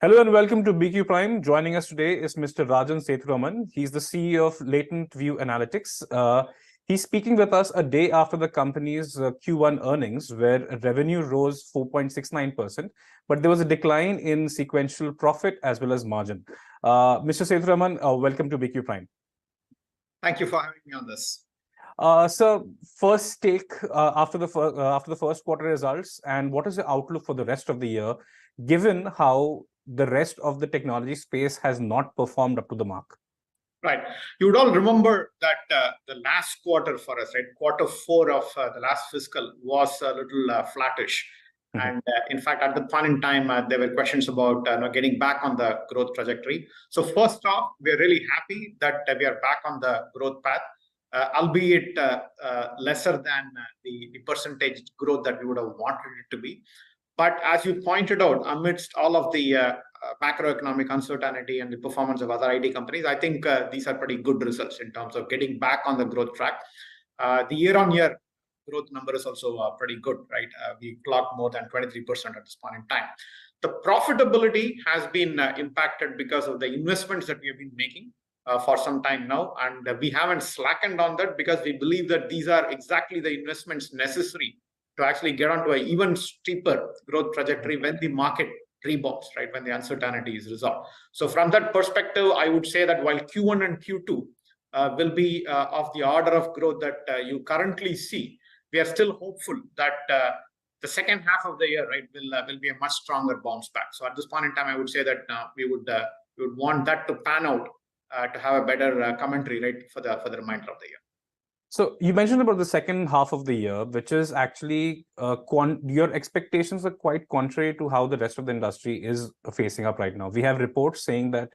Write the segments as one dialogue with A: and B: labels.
A: Hello and welcome to BQ Prime. Joining us today is Mr. Rajan Sethuraman. He's the CEO of LatentView Analytics. He's speaking with us a day after the company's Q1 earnings, where revenue rose 4.69%, but there was a decline in sequential profit as well as margin. Mr. Sethuraman, welcome to BQ Prime.
B: Thank you for having me on this.
A: So, first take after the first quarter results, and what is the outlook for the rest of the year, given how the rest of the technology space has not performed up to the mark?
B: Right. You would all remember that the last quarter for us, right, quarter four of the last fiscal was a little flattish. And in fact, at the point in time, there were questions about getting back on the growth trajectory. So first off, we're really happy that we are back on the growth path, albeit lesser than the percentage growth that we would have wanted it to be. But as you pointed out, amidst all of the macroeconomic uncertainty and the performance of other IT companies, I think these are pretty good results in terms of getting back on the growth track. The year-on-year growth number is also pretty good, right? We clocked more than 23% at this point in time. The profitability has been impacted because of the investments that we have been making for some time now. And we haven't slackened on that because we believe that these are exactly the investments necessary to actually get onto an even steeper growth trajectory when the market rebounds, right, when the uncertainty is resolved. So from that perspective, I would say that while Q1 and Q2 will be of the order of growth that you currently see, we are still hopeful that the second half of the year, right, will be a much stronger bounce back. So at this point in time, I would say that we would want that to pan out to have a better commentary, right, for the remainder of the year.
A: So you mentioned about the second half of the year, which is actually your expectations are quite contrary to how the rest of the industry is facing up right now. We have reports saying that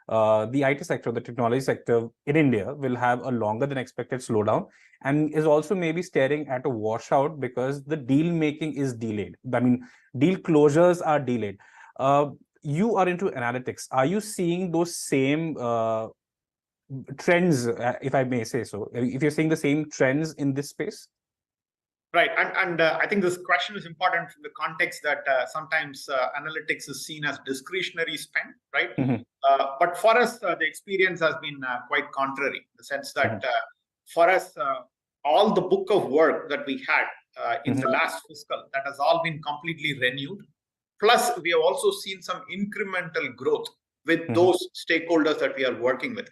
A: the IT sector, the technology sector in India will have a longer than expected slowdown and is also maybe staring at a washout because the deal making is delayed. I mean, deal closures are delayed. You are into analytics. Are you seeing those same trends, if I may say so, if you're seeing the same trends in this space?
B: Right. And I think this question is important in the context that sometimes analytics is seen as discretionary spend, right? But for us, the experience has been quite contrary, in the sense that for us, all the book of work that we had in the last fiscal, that has all been completely renewed. Plus, we have also seen some incremental growth with those stakeholders that we are working with.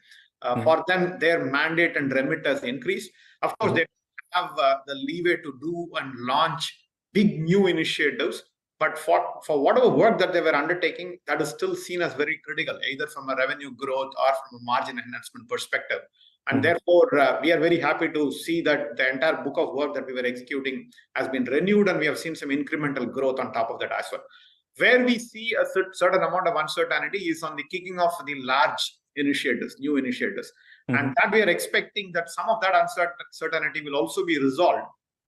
B: For them, their mandate and remit has increased. Of course, they have the leeway to do and launch big new initiatives. But for whatever work that they were undertaking, that is still seen as very critical, either from a revenue growth or from a margin enhancement perspective. And therefore, we are very happy to see that the entire book of work that we were executing has been renewed, and we have seen some incremental growth on top of that as well. Where we see a certain amount of uncertainty is on the kicking off the large initiatives, new initiatives. And that we are expecting that some of that uncertainty will also be resolved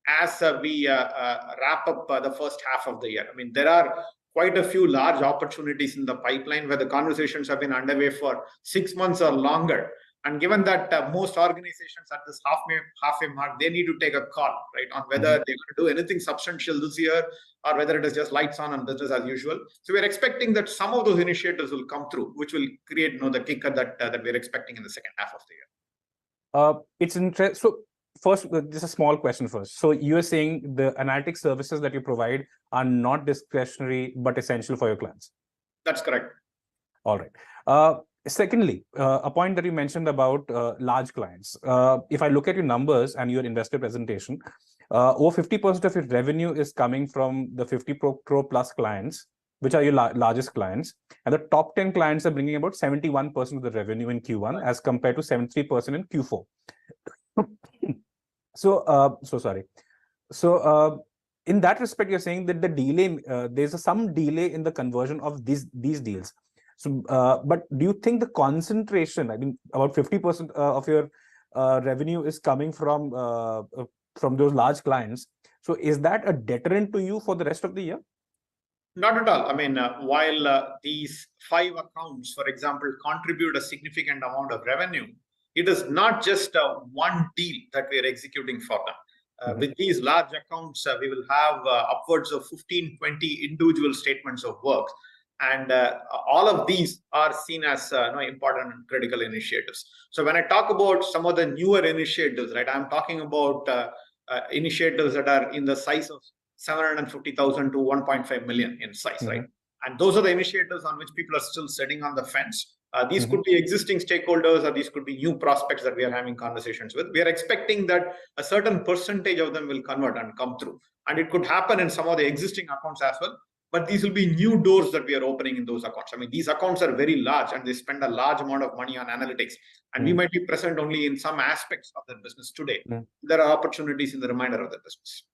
B: as we wrap up the first half of the year. I mean, there are quite a few large opportunities in the pipeline where the conversations have been underway for 6 months or longer. And given that most organizations at this halfway mark, they need to take a call, right, on whether they're going to do anything substantial this year or whether it is just lights on and business as usual. So we're expecting that some of those initiatives will come through, which will create the kicker that we're expecting in the second half of the
A: year. It's interesting. So first, just a small question first. So you're saying the analytics services that you provide are not discretionary, but essential for your clients?
B: That's correct.
A: All right. Secondly, a point that you mentioned about large clients. If I look at your numbers and your investor presentation, over 50% of your revenue is coming from the 50 crore plus clients, which are your largest clients. And the top 10 clients are bringing about 71% of the revenue in Q1 as compared to 73% in Q4. So in that respect, you're saying that the delay, there's some delay in the conversion of these deals. So, but do you think the concentration, I mean, about 50% of your revenue is coming from those large clients. So is that a deterrent to you for the rest of the year?
B: Not at all. I mean, while these 5 accounts, for example, contribute a significant amount of revenue, it is not just one deal that we are executing for them. With these large accounts, we will have upwards of 15, 20 individual statements of work. And all of these are seen as important and critical initiatives. So when I talk about some of the newer initiatives, right, I'm talking about initiatives that are in the size of 750,000 to 1.5 million in size, right? And those are the initiatives on which people are still sitting on the fence. These could be existing stakeholders, or these could be new prospects that we are having conversations with. We are expecting that a certain percentage of them will convert and come through. And it could happen in some of the existing accounts as well. But these will be new doors that we are opening in those accounts. I mean, these accounts are very large and they spend a large amount of money on analytics. And we might be present only in some aspects of their business today. There are opportunities in the remainder of the business.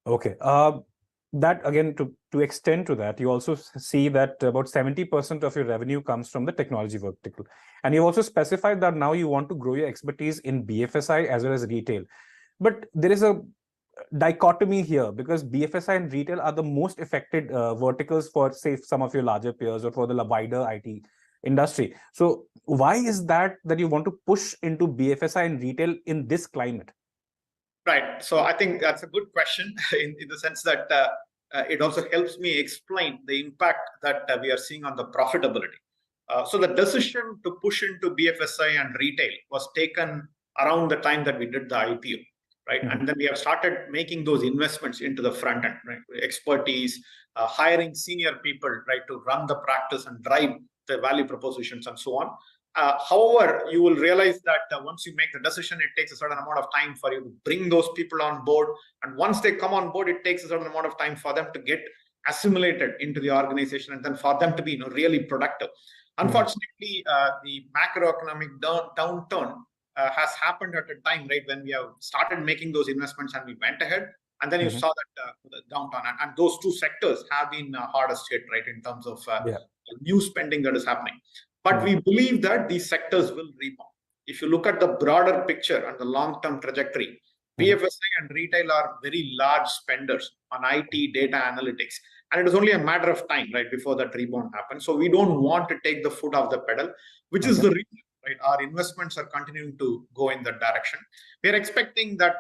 A: Okay. That again, to extend to that, you also see that about 70% of your revenue comes from the technology vertical. And you also specified that now you want to grow your expertise in BFSI as well as retail. But there is a dichotomy here, because BFSI and retail are the most affected verticals for, say, some of your larger peers or for the wider IT industry. So why is that you want to push into BFSI and retail in this climate?
B: Right. So I think that's a good question in the sense that it also helps me explain the impact that we are seeing on the profitability. So the decision to push into BFSI and retail was taken around the time that we did the IPO. Right. And then we have started making those investments into the front end, right? Expertise, hiring senior people, right, to run the practice and drive the value propositions and so on. However, you will realize that once you make the decision, it takes a certain amount of time for you to bring those people on board. And once they come on board, it takes a certain amount of time for them to get assimilated into the organization and then for them to be really productive. Unfortunately, the macroeconomic downturn has happened at a time, right, when we have started making those investments and we went ahead, and then you saw that the downturn, and those two sectors have been hardest hit, right, in terms of new spending that is happening. But we believe that these sectors will rebound. If you look at the broader picture and the long-term trajectory, BFSI and retail are very large spenders on IT, data analytics, and it is only a matter of time, right, before that rebound happens. So we don't want to take the foot off the pedal, which is the reason. Right, our investments are continuing to go in that direction. We are expecting that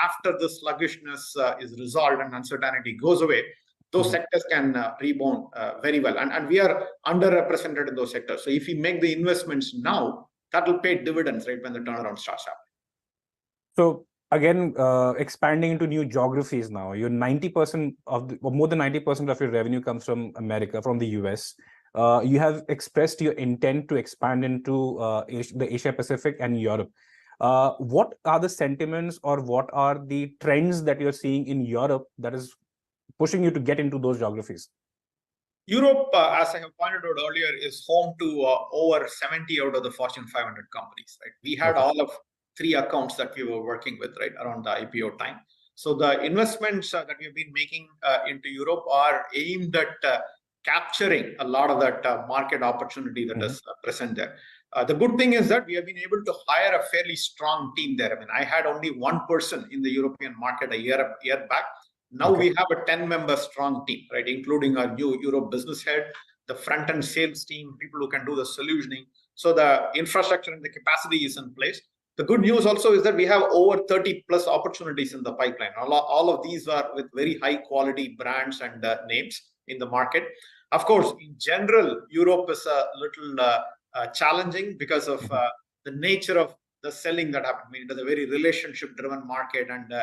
B: after the sluggishness is resolved and uncertainty goes away, those sectors can rebound very well. And we are underrepresented in those sectors. So if we make the investments now, that will pay dividends, right, when the turnaround starts happening.
A: So again, expanding into new geographies now, you're 90% of or more than 90% of your revenue comes from America, from the US. You have expressed your intent to expand into the Asia Pacific and Europe. What are the sentiments or what are the trends that you're seeing in Europe that is pushing you to get into those geographies?
B: Europe, as I have pointed out earlier, is home to over 70 out of the Fortune 500 companies. Right? We had all of 3 accounts that we were working with, right, around the IPO time. So the investments that we've been making into Europe are aimed at capturing a lot of that market opportunity that is present there. The good thing is that we have been able to hire a fairly strong team there. I mean, I had only one person in the European market a year back. Now we have a 10-member strong team, right, including our new Europe business head, the front-end sales team, people who can do the solutioning. So the infrastructure and the capacity is in place. The good news also is that we have over 30 plus opportunities in the pipeline. All of these are with very high quality brands and names in the market. Of course, in general, Europe is a little challenging because of the nature of the selling that happens. I mean, it is a very relationship-driven market, and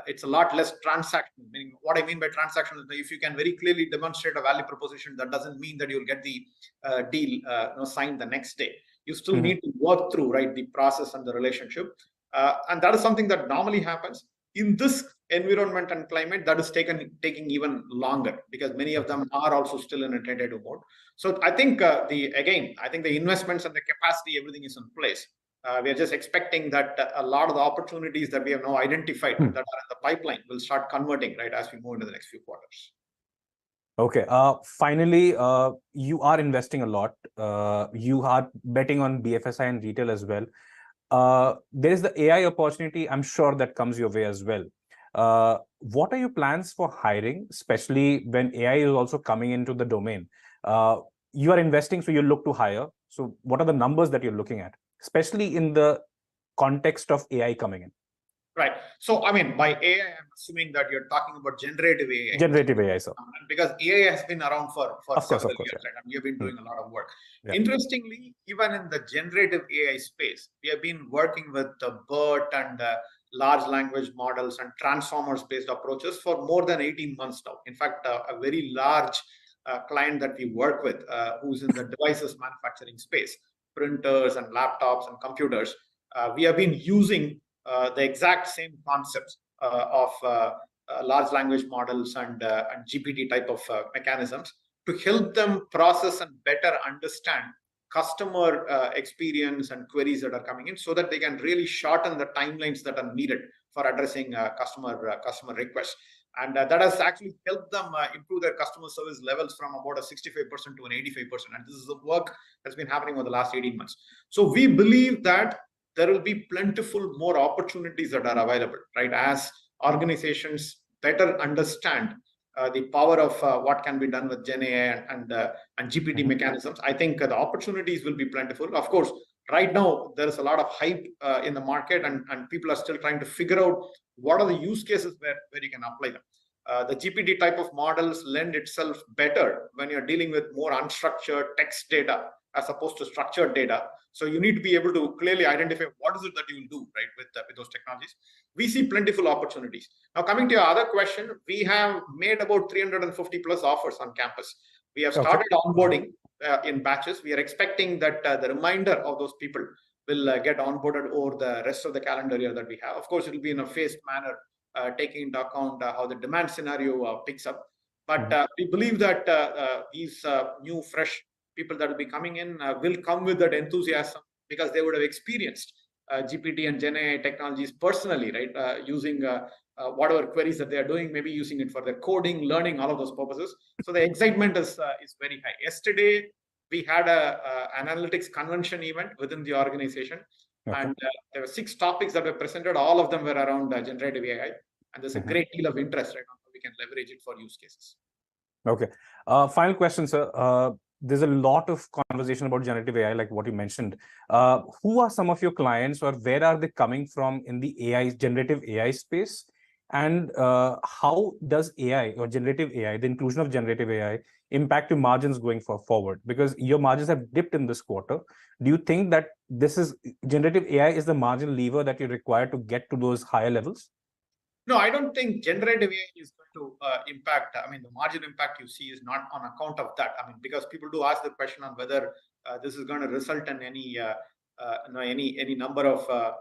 B: it's a lot less transactional. Meaning, what I mean by transactional is that if you can very clearly demonstrate a value proposition, that doesn't mean that you'll get the deal signed the next day. You still need to work through, right, the process and the relationship, and that is something that normally happens. In this environment and climate, that is taking even longer because many of them are also still in a tentative mode. So I think the investments and the capacity, everything is in place. We are just expecting that a lot of the opportunities that we have now identified that are in the pipeline will start converting, right, as we move into the next few quarters.
A: Okay. Finally, you are investing a lot. You are betting on BFSI and retail as well. There is the AI opportunity, I'm sure, that comes your way as well. What are your plans for hiring, especially when AI is also coming into the domain? You are investing, so you look to hire. So what are the numbers that you're looking at, especially in the context of AI coming in?
B: Right. So, I mean, by AI, I'm assuming that you're talking about generative AI.
A: Generative AI, sir.
B: Because AI has been around for several years,
A: Yeah.
B: right? And we have been doing a lot of work.
A: Yeah.
B: Interestingly, even in the generative AI space, we have been working with BERT and large language models and transformers-based approaches for more than 18 months now. In fact, a very large client that we work with, who's in the devices manufacturing space, printers and laptops and computers, we have been using the exact same concepts of large language models and GPT type of mechanisms to help them process and better understand customer experience and queries that are coming in, so that they can really shorten the timelines that are needed for addressing customer requests. And that has actually helped them improve their customer service levels from about a 65% to an 85%. And this is the work that's been happening over the last 18 months. So we believe that there will be plentiful more opportunities that are available, right? As organizations better understand the power of what can be done with Gen AI and GPT mechanisms, I think the opportunities will be plentiful. Of course, right now, there is a lot of hype in the market, and people are still trying to figure out what are the use cases where you can apply them. The GPT type of models lend itself better when you're dealing with more unstructured text data as opposed to structured data. So you need to be able to clearly identify what is it that you will do, right, with those technologies. We see plentiful opportunities. Now, coming to your other question, we have made about 350 plus offers on campus. We have started onboarding in batches. We are expecting that the remainder of those people will get onboarded over the rest of the calendar year that we have. Of course, it will be in a phased manner, taking into account how the demand scenario picks up. But we believe that these new, fresh people that will be coming in will come with that enthusiasm, because they would have experienced GPT and Gen AI technologies personally, right? Using whatever queries that they are doing, maybe using it for their coding, learning, all of those purposes. So the excitement is very high. Yesterday, we had an analytics convention event within the organization. And there were 6 topics that were presented. All of them were around generative AI. And there's a great deal of interest right now. We can leverage it for use cases.
A: Okay. Final question, sir. There's a lot of conversation about generative AI, like what you mentioned. Who are some of your clients, or where are they coming from in the generative AI space? And how does AI or generative AI, the inclusion of generative AI, impact your margins going forward? Because your margins have dipped in this quarter. Do you think that generative AI is the margin lever that you require to get to those higher levels?
B: No, I don't think generative AI is going to impact. I mean, the margin impact you see is not on account of that. I mean, because people do ask the question on whether this is going to result in any number of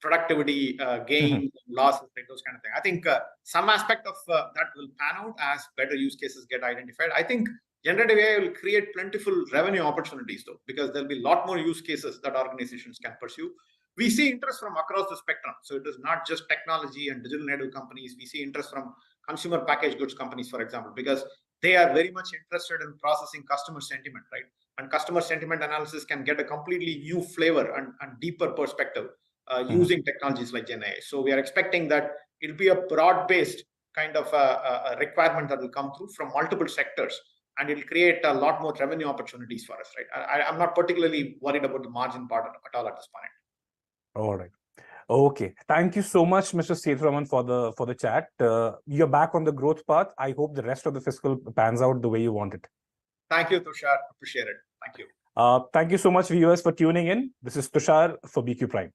B: productivity gains, losses, those kind of things. I think some aspect of that will pan out as better use cases get identified. I think generative AI will create plentiful revenue opportunities, though, because there'll be a lot more use cases that organizations can pursue. We see interest from across the spectrum. So it is not just technology and digital native companies. We see interest from consumer packaged goods companies, for example, because they are very much interested in processing customer sentiment, right? And customer sentiment analysis can get a completely new flavor and deeper perspective using technologies like Gen AI. So we are expecting that it'll be a broad-based kind of a requirement that will come through from multiple sectors, and it'll create a lot more revenue opportunities for us, right? I'm not particularly worried about the margin part at all at this point.
A: All right. Okay. Thank you so much, Mr. Sethuraman, for the chat. You're back on the growth path. I hope the rest of the fiscal pans out the way you want it.
B: Thank you, Tushar. Appreciate it. Thank you.
A: Thank you so much, viewers, for tuning in. This is Tushar for BQ Prime.